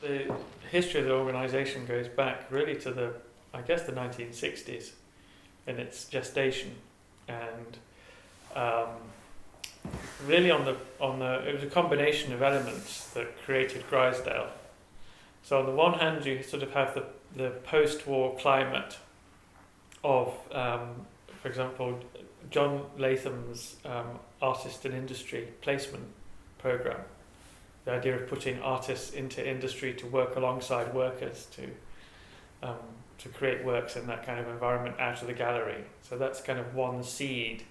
the history of the organisation goes back really to the 1960s in its gestation, and really it was a combination of elements that created Grizedale. So on the one hand, you sort of have the post-war climate of, for example, John Latham's Artist in Industry Placement Programme. The idea of putting artists into industry to work alongside workers to create works in that kind of environment out of the gallery. So that's kind of one seed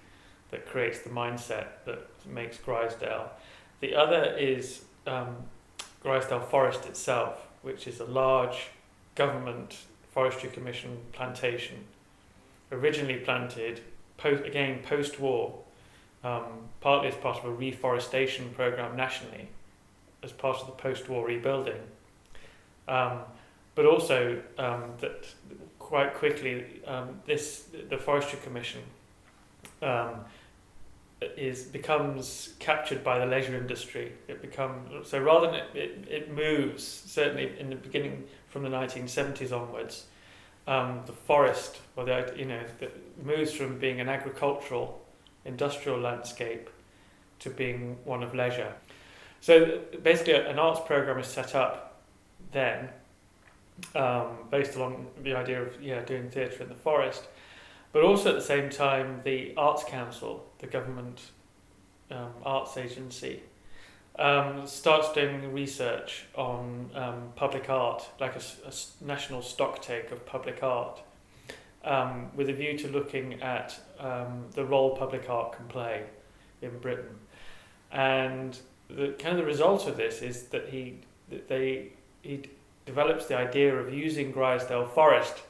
that creates the mindset that makes Grizedale. The other is Grizedale Forest itself, which is a large government forestry commission plantation, originally planted post-war, partly as part of a reforestation program nationally, as part of the post-war rebuilding, but also that quite quickly the Forestry Commission becomes captured by the leisure industry. So rather than it moves, certainly in the beginning from the 1970s onwards, the forest, moves from being an agricultural, industrial landscape to being one of leisure. So basically an arts programme is set up then, based along the idea of doing theatre in the forest, but also at the same time the Arts Council, the government arts agency, starts doing research on public art, like a national stocktake of public art, with a view to looking at the role public art can play in Britain. And the result of this is that he develops the idea of using Grizedale Forest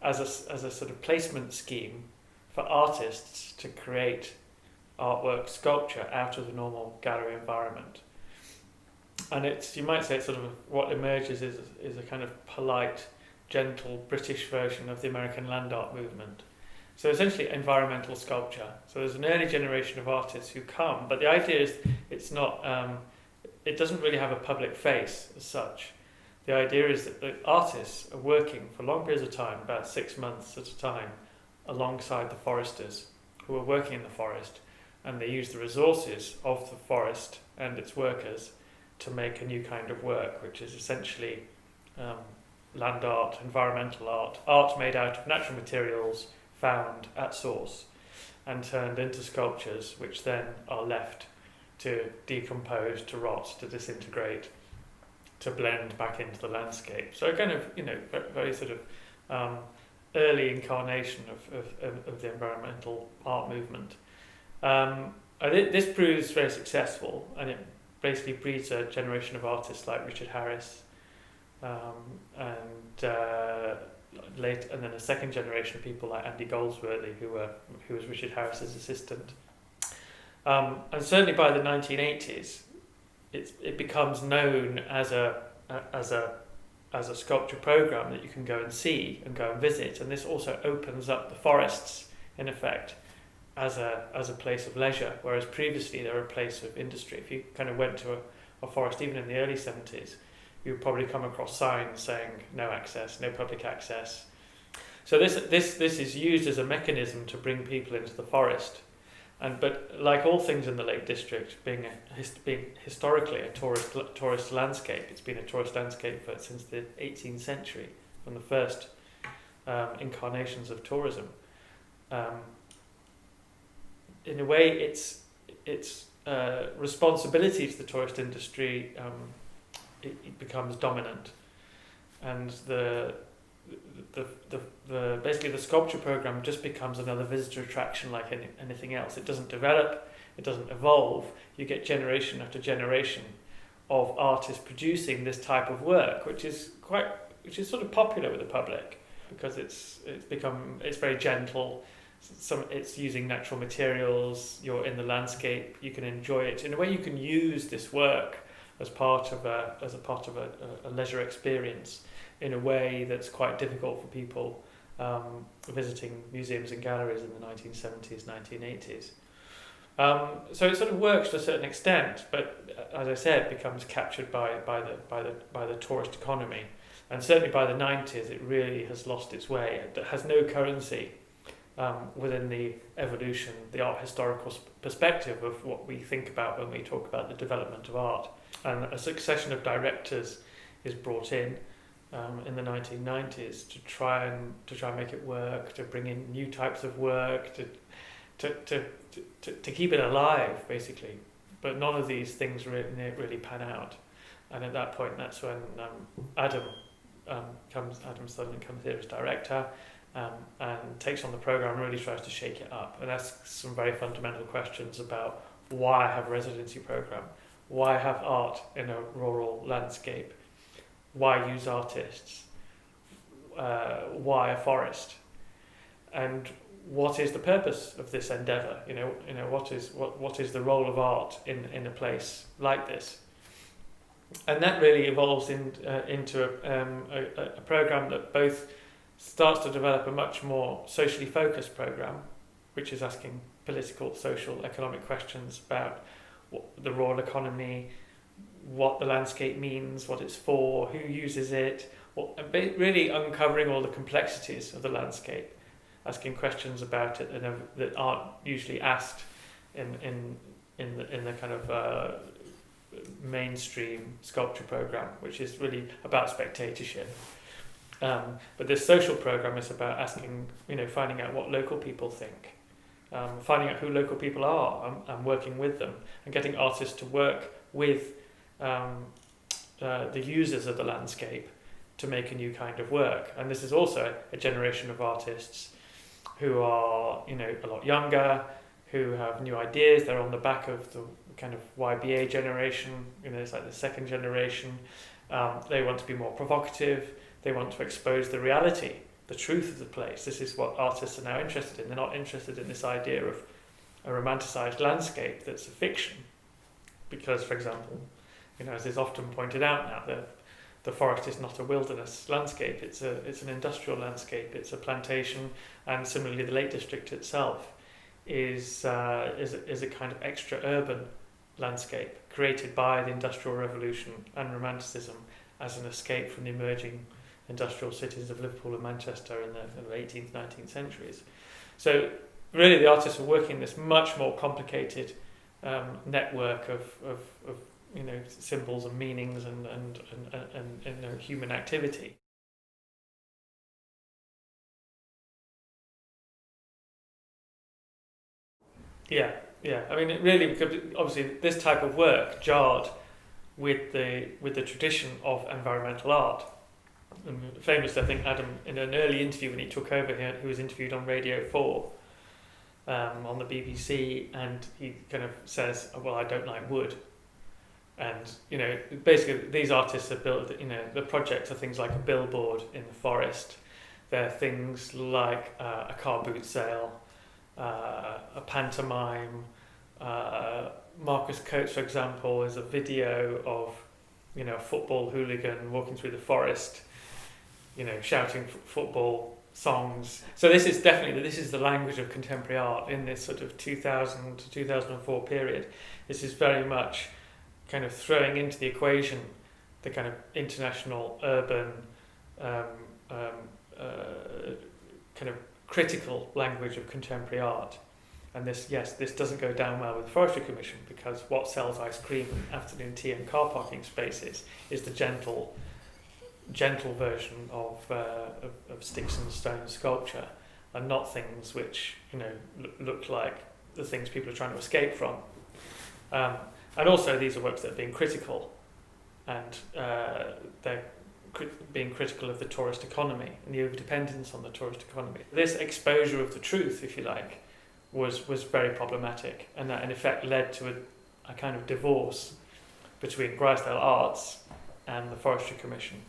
as a sort of placement scheme for artists to create artwork, sculpture out of the normal gallery environment. And you might say it's sort of what emerges is a kind of polite, gentle British version of the American land art movement. So essentially environmental sculpture. So there's an early generation of artists who come, but the idea is it's not, it doesn't really have a public face as such. The idea is that the artists are working for long periods of time, about 6 months at a time, alongside the foresters who are working in the forest, and they use the resources of the forest and its workers to make a new kind of work, which is essentially land art, environmental art made out of natural materials found at source and turned into sculptures, which then are left to decompose, to rot, to disintegrate, to blend back into the landscape. So a kind of, very sort of early incarnation of the environmental art movement. This proves very successful, and it basically breeds a generation of artists like Richard Harris, and then a second generation of people like Andy Goldsworthy, who was Richard Harris's assistant. And certainly by the 1980s, it becomes known as a sculpture program that you can go and see and go and visit, and this also opens up the forests in effect as a place of leisure, whereas previously they were a place of industry. If you kind of went to a forest even in the early 70s, you would probably come across signs saying no access, no public access. So this is used as a mechanism to bring people into the forest. But like all things in the Lake District, being historically a tourist landscape, it's been a tourist landscape since the 18th century, from the first incarnations of tourism. In a way, its responsibility to the tourist industry it becomes dominant, and basically the sculpture program just becomes another visitor attraction like anything else. It doesn't develop, it doesn't evolve. You get generation after generation of artists producing this type of work, which is sort of popular with the public because it's very gentle. It's using natural materials. You're in the landscape. You can enjoy it in a way. You can use this work as part of a leisure experience in a way that's quite difficult for people visiting museums and galleries in the 1970s, 1980s. So it sort of works to a certain extent, but as I said, becomes captured by the tourist economy, and certainly by the 90s, it really has lost its way. It has no currency within the evolution, the art historical perspective of what we think about when we talk about the development of art. And a succession of directors is brought in the 1990s to try and make it work, to bring in new types of work, to keep it alive, basically. But none of these things really pan out. And at that point, that's when Adam Sutherland comes here as director, and takes on the program and really tries to shake it up and asks some very fundamental questions about why have a residency program, why have art in a rural landscape, why use artists, why a forest, and what is the purpose of this endeavour? What is the role of art in a place like this? And that really evolves into a program that both starts to develop a much more socially focused program, which is asking political, social, economic questions about the rural economy, what the landscape means, what it's for, who uses it, really uncovering all the complexities of the landscape, asking questions about it that aren't usually asked in the kind of mainstream sculpture program, which is really about spectatorship. But this social program is about asking, finding out what local people think, finding out who local people are, and working with them, and getting artists to work with the users of the landscape to make a new kind of work. And this is also a generation of artists who are, a lot younger, who have new ideas. They're on the back of the kind of YBA generation. It's like the second generation. They want to be more provocative. They want to expose the reality, the truth of the place. This is what artists are now interested in. They're not interested in this idea of a romanticized landscape that's a fiction. Because, for example, as is often pointed out now, the forest is not a wilderness landscape. It's an industrial landscape. It's a plantation, and similarly, the Lake District itself is a kind of extra urban landscape created by the Industrial Revolution and Romanticism as an escape from the emerging industrial cities of Liverpool and Manchester in the 18th, 19th centuries. So really, the artists are working this much more complicated network of symbols and meanings and human activity. Yeah. I mean, it really, because obviously this type of work jarred with the tradition of environmental art. And famously, I think Adam, in an early interview when he took over here, he was interviewed on Radio 4 on the BBC, and he kind of says, "Well, I don't like wood." And basically, these artists have built. The projects are things like a billboard in the forest. They're things like a car boot sale, a pantomime. Marcus Coates, for example, is a video of a football hooligan walking through the forest, shouting football songs. So this is the language of contemporary art in this sort of 2000 to 2004 period. This is very much kind of throwing into the equation the kind of international urban kind of critical language of contemporary art. And this doesn't go down well with the Forestry Commission, because what sells ice cream, afternoon tea and car parking spaces is the gentle version of sticks and stone sculpture, and not things which look like the things people are trying to escape from. And also, these are works that are being critical, and they're being critical of the tourist economy and the overdependence on the tourist economy. This exposure of the truth, if you like, was very problematic, and that in effect led to a kind of divorce between Grizedale Arts and the Forestry Commission.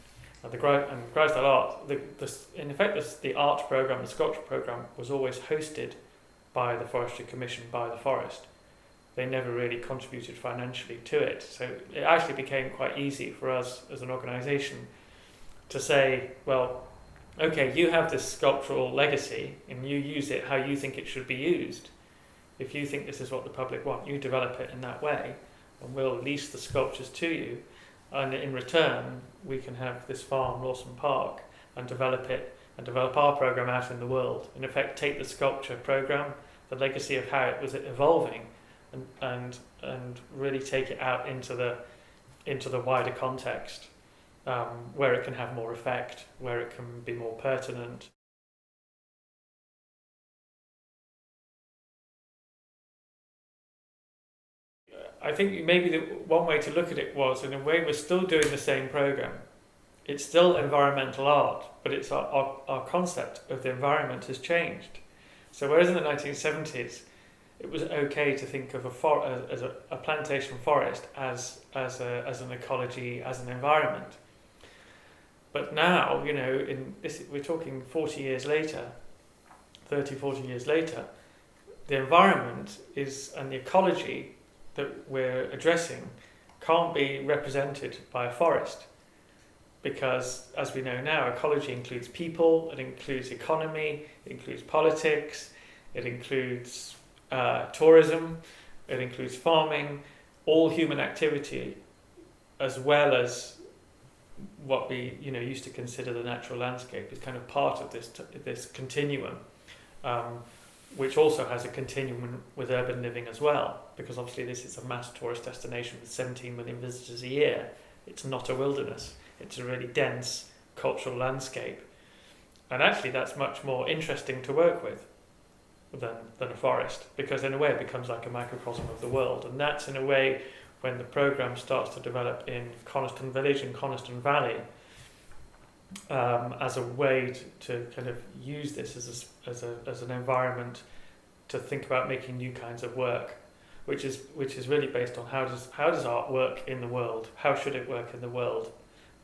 And Grizedale Arts, the art programme, the sculpture programme, was always hosted by the Forestry Commission, by the forest. They never really contributed financially to it. So it actually became quite easy for us as an organisation to say, well, okay, you have this sculptural legacy and you use it how you think it should be used. if you think this is what the public want, you develop it in that way, and we'll lease the sculptures to you, and in return we can have this farm, Lawson Park, and develop it, and develop our programme out in the world. In effect, take the sculpture programme, the legacy of how it was evolving, and really take it out into the wider context, where it can have more effect, where it can be more pertinent. I think maybe one way to look at it was, in a way, we're still doing the same programme. It's still environmental art, but it's our concept of the environment has changed. So whereas in the 1970s, it was okay to think of a plantation forest as an ecology, as an environment. But now, we're talking 40 years later, 30, 40 years later, the environment and the ecology that we're addressing can't be represented by a forest. Because, as we know now, ecology includes people, it includes economy, it includes politics, it includes tourism, it includes farming, all human activity, as well as what we used to consider the natural landscape, is kind of part of this continuum, which also has a continuum with urban living as well, because obviously this is a mass tourist destination with 17 million visitors a year. It's not a wilderness. It's a really dense cultural landscape. And actually that's much more interesting to work with than a forest, because in a way it becomes like a microcosm of the world. And that's in a way when the programme starts to develop in Coniston Village and Coniston Valley, as a way to kind of use this as an environment to think about making new kinds of work, which is really based on how does art work in the world? How should it work in the world?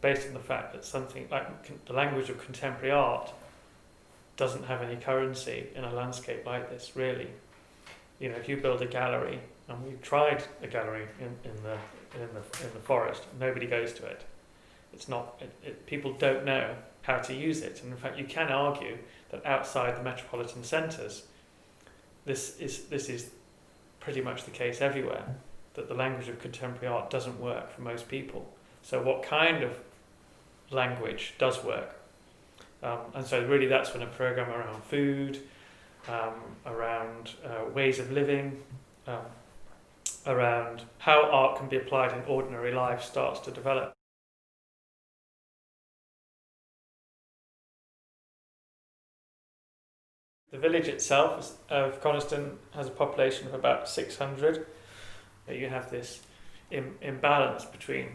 Based on the fact that something like the language of contemporary art doesn't have any currency in a landscape like this, really. If you build a gallery, and we've tried a gallery in the forest, nobody goes to it. It's not. People don't know how to use it, and in fact, you can argue that outside the metropolitan centres, this is pretty much the case everywhere. That the language of contemporary art doesn't work for most people. So, what kind of language does work? And so, really, that's when a programme around food, around ways of living, around how art can be applied in ordinary life starts to develop. The village itself of Coniston has a population of about 600. You have this imbalance between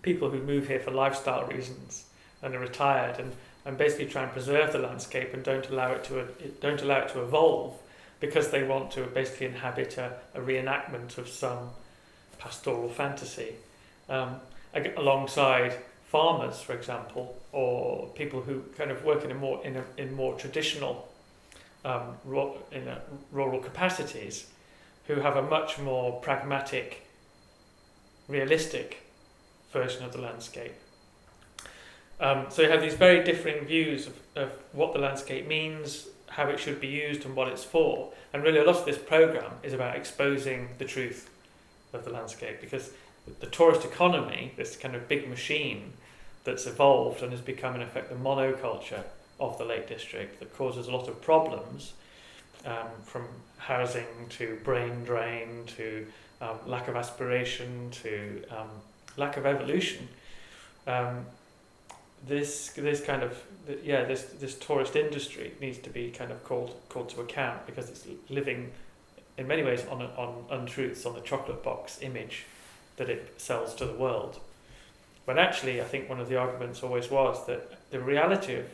people who move here for lifestyle reasons and are retired and basically try and preserve the landscape and don't allow it to evolve, because they want to basically inhabit a reenactment of some pastoral fantasy, alongside farmers, for example, or people who kind of work in more traditional rural capacities, who have a much more pragmatic, realistic version of the landscape. So you have these very differing views of what the landscape means, how it should be used and what it's for. And really a lot of this programme is about exposing the truth of the landscape, because the tourist economy, this kind of big machine that's evolved and has become in effect the monoculture of the Lake District, that causes a lot of problems, from housing to brain drain to lack of aspiration to lack of evolution. This tourist industry needs to be kind of called to account, because it's living in many ways on untruths, on the chocolate box image that it sells to the world. When actually I think one of the arguments always was that the reality of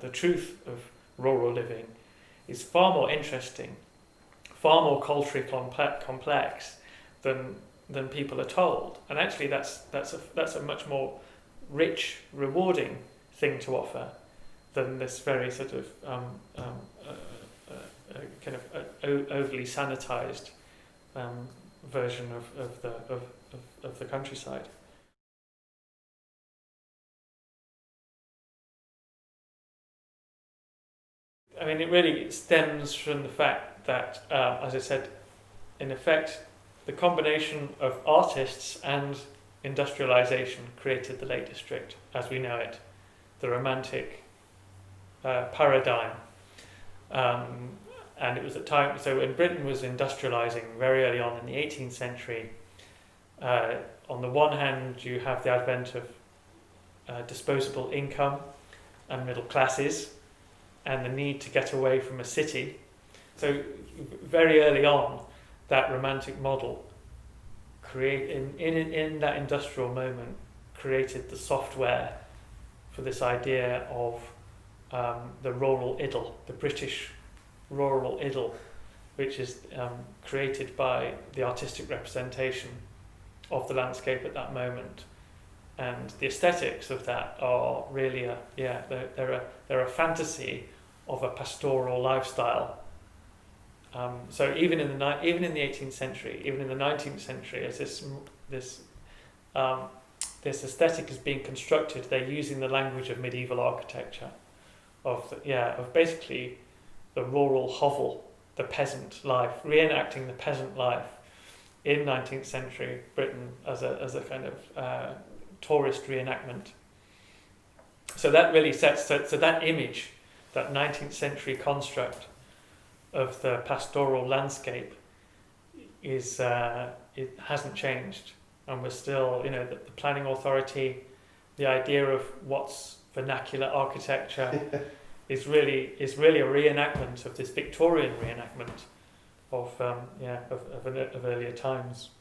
the truth of rural living is far more interesting, far more culturally complex than people are told. And actually that's a much more rich, rewarding thing to offer than this very sort of kind of overly sanitized version of the countryside. I mean, it really stems from the fact that as I said, in effect, the combination of artists and industrialization created the Lake District as we know it, the Romantic paradigm. And it was a time, so when Britain was industrializing very early on in the 18th century, on the one hand you have the advent of disposable income and middle classes and the need to get away from a city. So very early on, that romantic model in that industrial moment created the software for this idea of the rural idyll, the British rural idyll, which is created by the artistic representation of the landscape at that moment. And the aesthetics of that are really they're a fantasy of a pastoral lifestyle. So even in the 18th century, even in the 19th century, as this aesthetic is being constructed, they're using the language of medieval architecture, of basically the rural hovel, the peasant life, reenacting the peasant life in 19th century Britain as a kind of tourist reenactment. So that really sets so that image, that 19th century construct of the pastoral landscape is it hasn't changed, and we're still, the planning authority, the idea of what's vernacular architecture is really a reenactment of this Victorian reenactment of earlier times.